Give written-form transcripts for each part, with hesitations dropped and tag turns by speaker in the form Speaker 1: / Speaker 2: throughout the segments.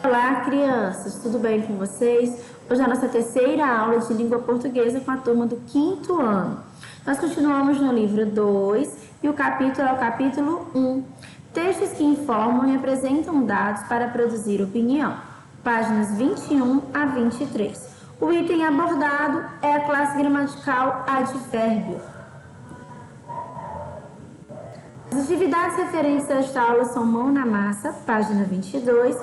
Speaker 1: Olá, crianças, tudo bem com vocês? Hoje é a nossa terceira aula de língua portuguesa com a turma do 5º ano. Nós continuamos no livro 2 e o capítulo é o capítulo 1. Textos que informam e apresentam dados para produzir opinião. Páginas 21 a 23. O item abordado é a classe gramatical advérbio. As atividades referentes a esta aula são mão na massa, página 22,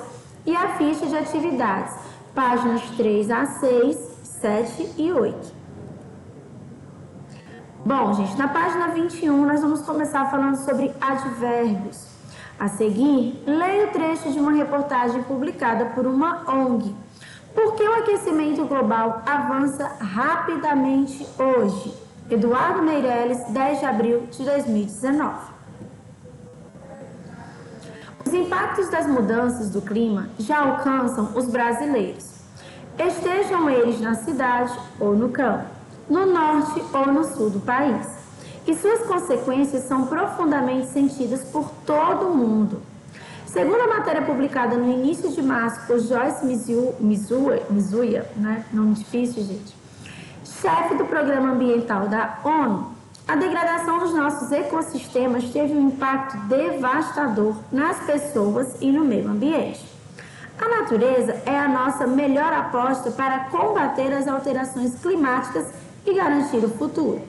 Speaker 1: e a ficha de atividades, páginas 3 a 6, 7 e 8. Bom, gente, na página 21 nós vamos começar falando sobre advérbios. A seguir, leia o trecho de uma reportagem publicada por uma ONG. Por que o aquecimento global avança rapidamente hoje? Eduardo Meirelles, 10 de abril de 2019. Os impactos das mudanças do clima já alcançam os brasileiros, estejam eles na cidade ou no campo, no norte ou no sul do país, e suas consequências são profundamente sentidas por todo o mundo. Segundo a matéria publicada no início de março por Joyce Msuya, nome difícil, gente, chefe do Programa Ambiental da ONU, a degradação dos nossos ecossistemas teve um impacto devastador nas pessoas e no meio ambiente. A natureza é a nossa melhor aposta para combater as alterações climáticas e garantir o futuro.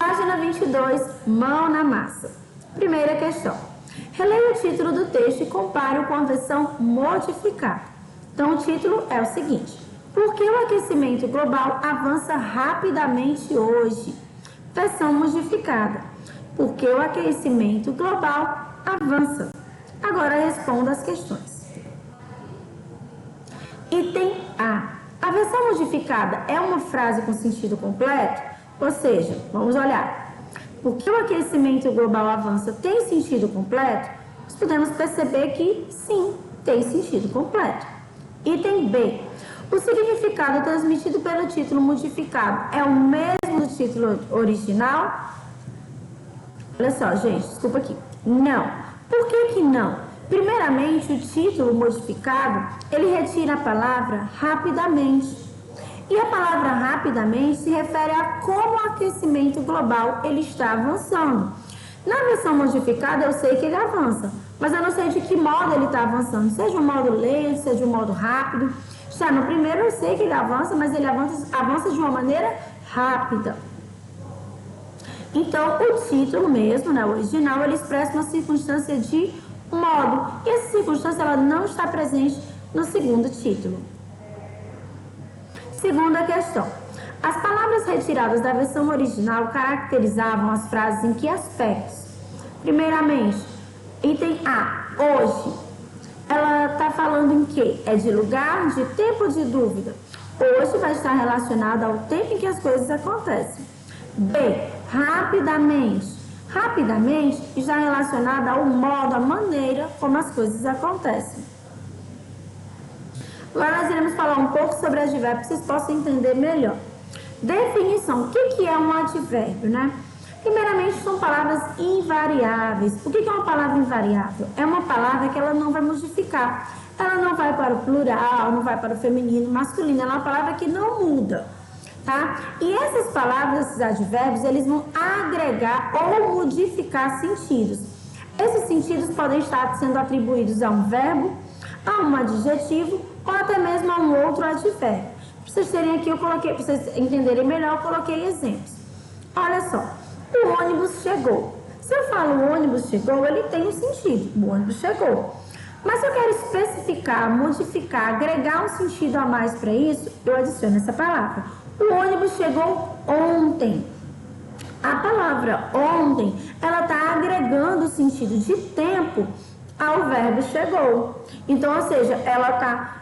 Speaker 1: Página 22, mão na massa. Primeira questão. Releia o título do texto e compare-o com a versão modificada. Então, o título é o seguinte: por que o aquecimento global avança rapidamente hoje? Versão modificada. Por que o aquecimento global avança? Agora responda as questões. Item A. A versão modificada é uma frase com sentido completo? Ou seja, vamos olhar. Por que o aquecimento global avança tem sentido completo? Nós podemos perceber que sim, tem sentido completo. Item B. O significado transmitido pelo título modificado é o mesmo do título original? Olha só, gente, desculpa aqui. Não. Por que não? Primeiramente, o título modificado, ele retira a palavra rapidamente. E a palavra rapidamente se refere a como o aquecimento global ele está avançando. Na versão modificada, eu sei que ele avança, mas eu não sei de que modo ele está avançando. Seja de um modo lento, seja de um modo rápido. Já no primeiro eu sei que ele avança, mas ele avança de uma maneira rápida. Então, o título mesmo, o original, ele expressa uma circunstância de modo. E essa circunstância ela não está presente no segundo título. Segunda questão. As palavras retiradas da versão original caracterizavam as frases em que aspectos? Primeiramente, item A, hoje. Ela está falando em quê? É de lugar, de tempo ou de dúvida? Hoje vai estar relacionado ao tempo em que as coisas acontecem. B, rapidamente. Rapidamente está relacionada ao modo, à maneira como as coisas acontecem. Agora nós iremos falar um pouco sobre advérbio, para que vocês possam entender melhor. Definição. O que é um advérbio, Primeiramente, são palavras invariáveis. O que é uma palavra invariável? É uma palavra que ela não vai modificar. Ela não vai para o plural, não vai para o feminino, masculino. Ela é uma palavra que não muda, tá? E essas palavras, esses advérbios, eles vão agregar ou modificar sentidos. Esses sentidos podem estar sendo atribuídos a um verbo, a um adjetivo ou até mesmo a um outro advérbio. Para vocês terem aqui, para vocês entenderem melhor, eu coloquei exemplos. Olha só. O ônibus chegou. Se eu falo o ônibus chegou, ele tem um sentido. O ônibus chegou. Mas se eu quero especificar, modificar, agregar um sentido a mais para isso, eu adiciono essa palavra. O ônibus chegou ontem. A palavra ontem, ela está agregando o sentido de tempo ao verbo chegou. Então, ou seja, ela está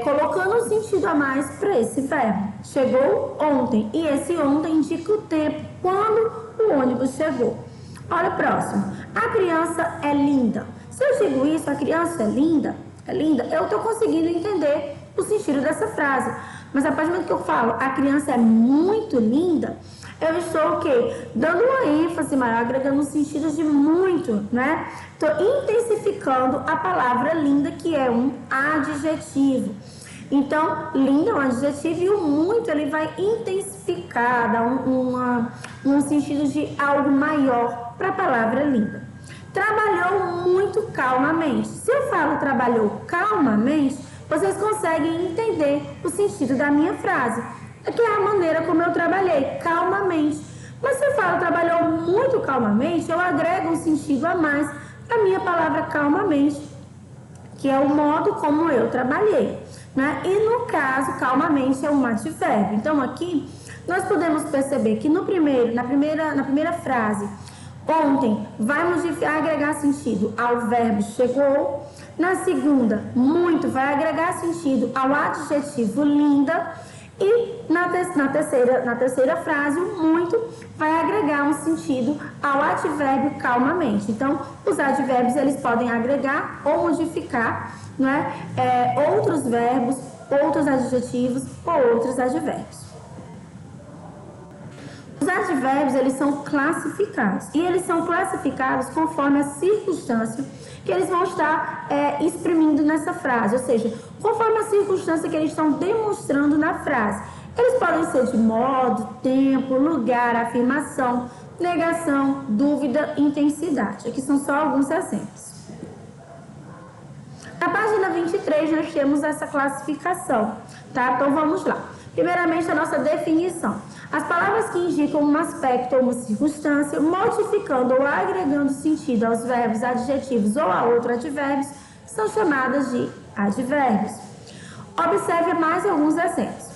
Speaker 1: colocando um sentido a mais para esse verbo. Chegou ontem. E esse ontem indica o tempo, quando o ônibus chegou. Olha o próximo. A criança é linda. Se eu digo isso, a criança é linda, eu estou conseguindo entender o sentido dessa frase. Mas a partir do momento que eu falo, a criança é muito linda, eu estou o quê? Dando uma ênfase maior, agregando um sentido de muito, né? Estou intensificando a palavra linda, que é um adjetivo. Então, linda é um adjetivo e o muito ele vai intensificar, dar um sentido de algo maior para a palavra linda. Trabalhou muito calmamente. Se eu falo trabalhou calmamente, vocês conseguem entender o sentido da minha frase, que é a maneira como eu trabalhei, calmamente. Mas se eu falo trabalhou muito calmamente, eu agrego um sentido a mais à minha palavra calmamente, que é o modo como eu trabalhei, né? E no caso, calmamente é um advérbio. Então aqui nós podemos perceber que na primeira frase, ontem vai agregar sentido ao verbo chegou. Na segunda, muito vai agregar sentido ao adjetivo linda. E na terceira frase, o muito vai agregar um sentido ao advérbio calmamente. Então, os advérbios eles podem agregar ou modificar, né, outros verbos, outros adjetivos ou outros advérbios. Os advérbios eles são classificados e eles são classificados conforme a circunstância que eles vão estar exprimindo nessa frase, ou seja, conforme a circunstância que eles estão demonstrando na frase. Eles podem ser de modo, tempo, lugar, afirmação, negação, dúvida, intensidade. Aqui são só alguns exemplos. Na página 23 nós temos essa classificação, tá? Então vamos lá. Primeiramente a nossa definição. As palavras que indicam um aspecto ou uma circunstância, modificando ou agregando sentido aos verbos, adjetivos ou a outros advérbios, são chamadas de advérbios. Observe mais alguns exemplos.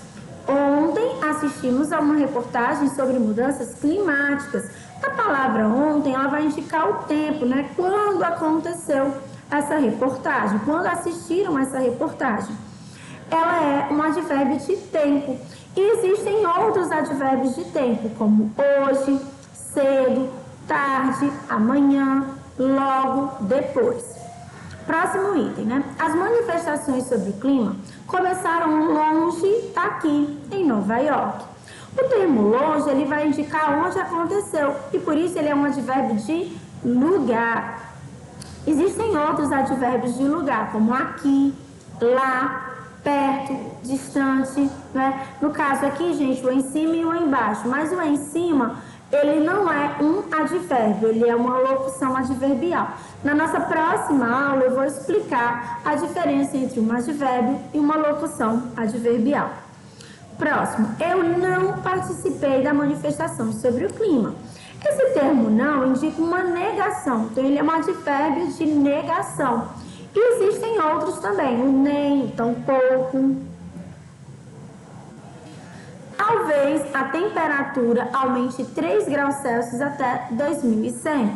Speaker 1: Ontem assistimos a uma reportagem sobre mudanças climáticas. A palavra ontem ela vai indicar o tempo, né? Quando aconteceu essa reportagem, quando assistiram essa reportagem. Ela é um advérbio de tempo. E existem outros advérbios de tempo, como hoje, cedo, tarde, amanhã, logo, depois. Próximo item, né? As manifestações sobre o clima começaram longe aqui, em Nova York. O termo longe, ele vai indicar onde aconteceu e por isso ele é um advérbio de lugar. Existem outros advérbios de lugar, como aqui, lá, perto, distante, né? No caso aqui, gente, o em cima e o embaixo, mas o em cima, ele não é um advérbio, ele é uma locução adverbial. Na nossa próxima aula, eu vou explicar a diferença entre um advérbio e uma locução adverbial. Próximo, eu não participei da manifestação sobre o clima. Esse termo não indica uma negação, então ele é um advérbio de negação. E existem outros também, o nem, o tampouco. Talvez a temperatura aumente 3 graus Celsius até 2100.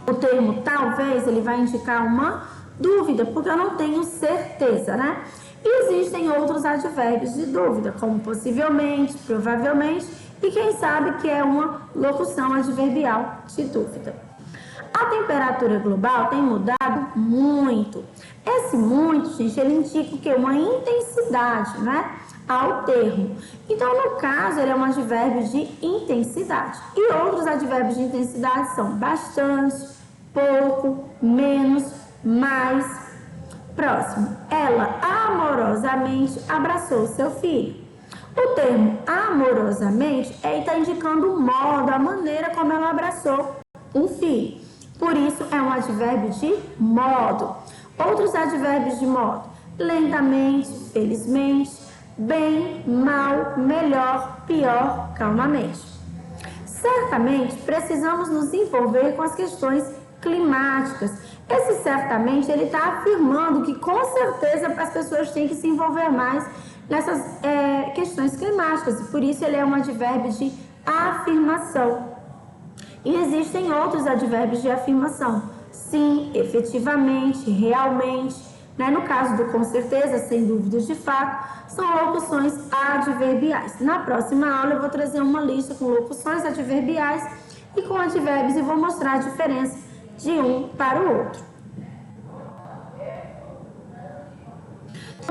Speaker 1: O termo talvez, ele vai indicar uma dúvida, porque eu não tenho certeza, né? E existem outros advérbios de dúvida, como possivelmente, provavelmente, e quem sabe que é uma locução adverbial de dúvida. A temperatura global tem mudado muito. Esse muito, gente, ele indica o quê? Uma intensidade, né? Ao termo. Então, no caso, ele é um advérbio de intensidade. E outros advérbios de intensidade são bastante, pouco, menos, mais. Próximo. Ela amorosamente abraçou seu filho. O termo amorosamente está indicando o modo, a maneira como ela abraçou um filho. Por isso, é um advérbio de modo. Outros advérbios de modo: lentamente, felizmente, bem, mal, melhor, pior, calmamente. Certamente, precisamos nos envolver com as questões climáticas. Esse certamente, ele está afirmando que, com certeza, as pessoas têm que se envolver mais nessas questões climáticas. E por isso, ele é um advérbio de afirmação. E existem outros advérbios de afirmação. Sim, efetivamente, realmente, né? No caso do com certeza, sem dúvidas de fato, são locuções adverbiais. Na próxima aula eu vou trazer uma lista com locuções adverbiais e com advérbios e vou mostrar a diferença de um para o outro.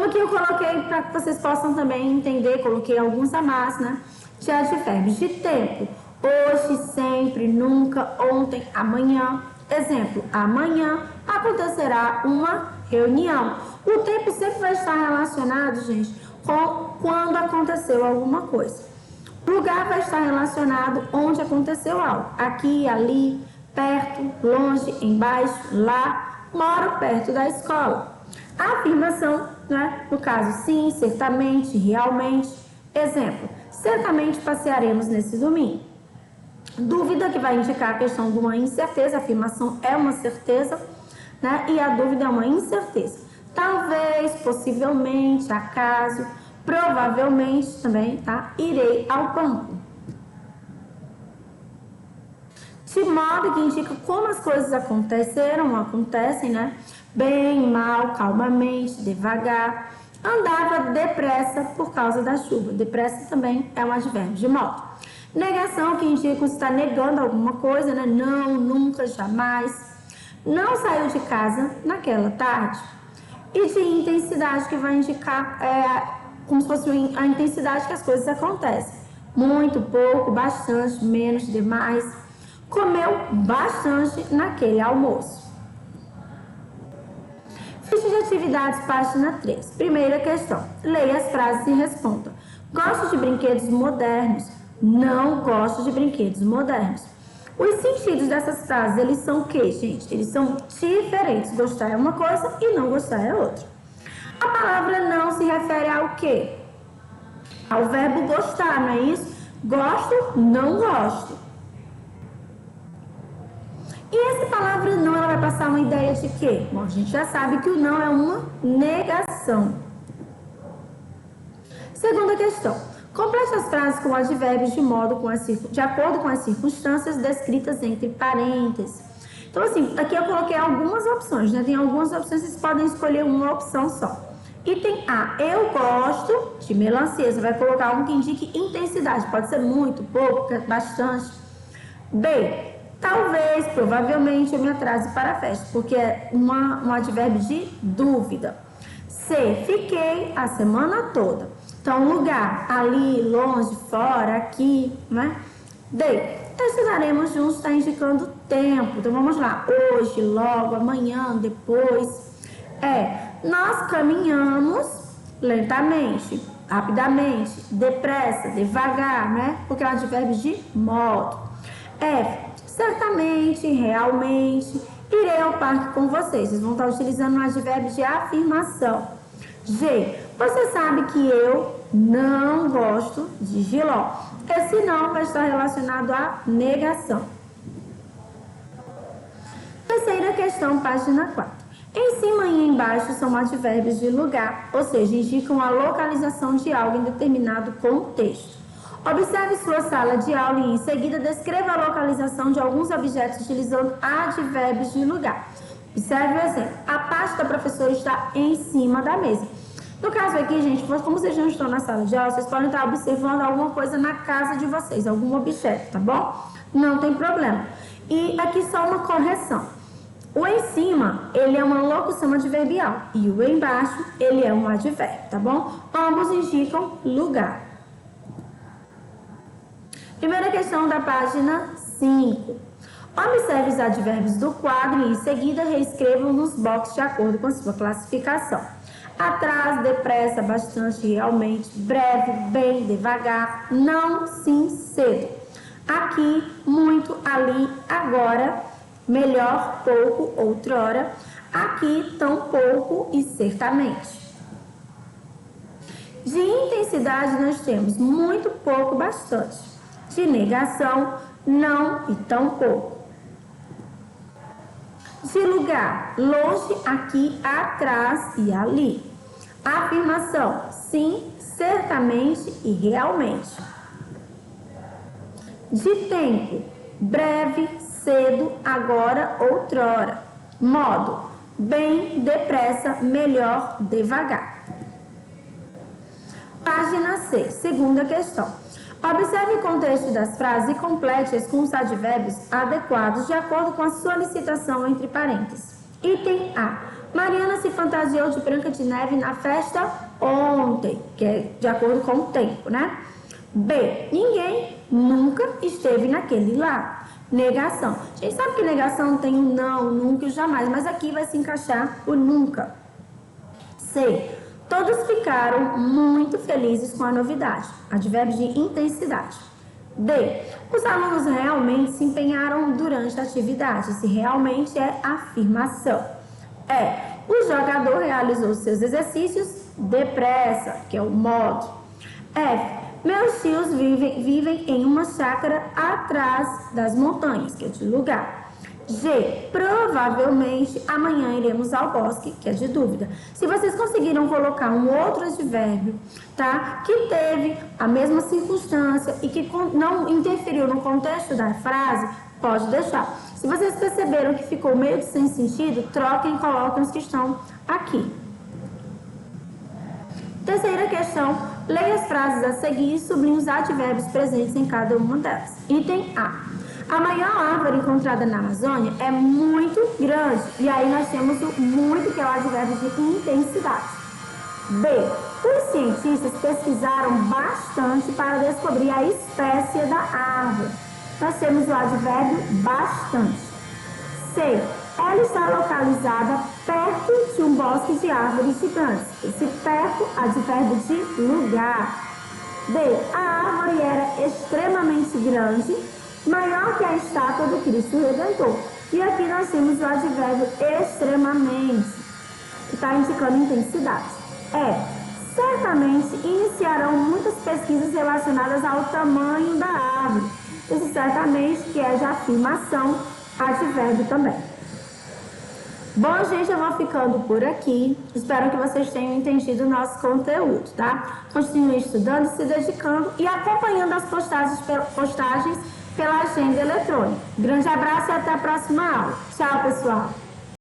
Speaker 1: Aqui eu coloquei para que vocês possam também entender, coloquei alguns a mais, né? De advérbios de tempo. Hoje, sempre, nunca, ontem, amanhã. Exemplo, amanhã acontecerá uma reunião. O tempo sempre vai estar relacionado, gente, com quando aconteceu alguma coisa. O lugar vai estar relacionado onde aconteceu algo. Aqui, ali, perto, longe, embaixo, lá. Moro perto da escola. A afirmação, né? No caso, sim, certamente, realmente. Exemplo, certamente passearemos nesse domingo. Dúvida, que vai indicar a questão de uma incerteza. A afirmação é uma certeza, né? E a dúvida é uma incerteza. Talvez, possivelmente, acaso, provavelmente também, tá? Irei ao banco. De modo que indica como as coisas aconteceram, acontecem, né? Bem, mal, calmamente, devagar. Andava depressa por causa da chuva. Depressa também é um advérbio de modo. Negação, que indica que está negando alguma coisa, né? Não, nunca, jamais. Não saiu de casa naquela tarde. E de intensidade, que vai indicar como se fosse a intensidade que as coisas acontecem. Muito, pouco, bastante, menos, demais. Comeu bastante naquele almoço. Ficha de atividades, página 3. Primeira questão. Leia as frases e responda. Gosto de brinquedos modernos. Não gosto de brinquedos modernos. Os sentidos dessas frases, eles são o quê, gente? Eles são diferentes. Gostar é uma coisa e não gostar é outra. A palavra não se refere ao quê? Ao verbo gostar, não é isso? Gosto, não gosto. E essa palavra não, ela vai passar uma ideia de quê? Bom, a gente já sabe que o não é uma negação. Segunda questão. Complete as frases com advérbios de acordo com as circunstâncias descritas entre parênteses. Então, assim, aqui eu coloquei algumas opções, né? Tem algumas opções, vocês podem escolher uma opção só. Item A, eu gosto de melancia. Você vai colocar um que indique intensidade. Pode ser muito, pouco, bastante. B, talvez, provavelmente eu me atrase para a festa, porque é um advérbio de dúvida. C, fiquei a semana toda. Então, lugar, ali, longe, fora, aqui, né? D, estudaremos juntos, está indicando tempo. Então, vamos lá. Hoje, logo, amanhã, depois. Nós caminhamos lentamente, rapidamente, depressa, devagar, né? Porque é um advérbio de modo. F, certamente, realmente, irei ao parque com vocês. Vocês vão estar utilizando um advérbio de afirmação. G, você sabe que eu não gosto de jiló. Esse não vai estar relacionado à negação. Terceira questão, página 4. Em cima e embaixo são advérbios de lugar, ou seja, indicam a localização de algo em determinado contexto. Observe sua sala de aula e, em seguida, descreva a localização de alguns objetos utilizando advérbios de lugar. Observe o exemplo. A pasta da professora está em cima da mesa. No caso aqui, gente, como vocês não estão na sala de aula, vocês podem estar observando alguma coisa na casa de vocês, algum objeto, tá bom? Não tem problema. E aqui só uma correção. O em cima, ele é uma locução adverbial e o embaixo, ele é um advérbio, tá bom? Ambos indicam lugar. Primeira questão da página 5. Observe os advérbios do quadro e, em seguida, reescrevam nos boxes de acordo com a sua classificação. Atrás, depressa, bastante, realmente, breve, bem, devagar, não, sim, cedo. Aqui, muito, ali, agora, melhor, pouco, outrora. Aqui, tão pouco e certamente. De intensidade, nós temos muito, pouco, bastante. De negação, não e tão pouco. De lugar, longe, aqui, atrás e ali. Afirmação, sim, certamente e realmente. De tempo, breve, cedo, agora, outrora. Modo, bem, depressa, melhor, devagar. Página 6, segunda questão. Observe o contexto das frases e complete-as com os advérbios adequados de acordo com a solicitação entre parênteses. Item A. Mariana se fantasiou de Branca de Neve na festa ontem, que é de acordo com o tempo, né? B, ninguém nunca esteve naquele lá. Negação. A gente sabe que negação tem o não, nunca e jamais, mas aqui vai se encaixar o nunca. C, todos ficaram muito felizes com a novidade. Advérbio de intensidade. D, os alunos realmente se empenharam durante a atividade. Se realmente é afirmação. E, o jogador realizou seus exercícios depressa, que é o modo. F, meus tios vivem em uma chácara atrás das montanhas, que é de lugar. G, provavelmente amanhã iremos ao bosque, que é de dúvida. Se vocês conseguiram colocar um outro advérbio, tá? Que teve a mesma circunstância e que não interferiu no contexto da frase, pode deixar. Se vocês perceberam que ficou meio que sem sentido, troquem e coloquem os que estão aqui. Terceira questão, leia as frases a seguir e sublinhe os advérbios presentes em cada uma delas. Item A. A maior árvore encontrada na Amazônia é muito grande. E aí nós temos o muito, que é o advérbio de intensidade. B. Os cientistas pesquisaram bastante para descobrir a espécie da árvore. Nós temos o advérbio bastante. C. Ela está localizada perto de um bosque de árvores gigantes. Esse perto, advérbio de lugar. D. A árvore era extremamente grande, maior que a estátua do Cristo Redentor. E aqui nós temos o advérbio extremamente, que está indicando intensidade. E. Certamente iniciarão muitas pesquisas relacionadas ao tamanho da árvore. Esse certamente que é de afirmação, advérbio também. Bom, gente, eu vou ficando por aqui. Espero que vocês tenham entendido o nosso conteúdo, tá? Continue estudando, se dedicando e acompanhando as postagens pela agenda eletrônica. Grande abraço e até a próxima aula. Tchau, pessoal!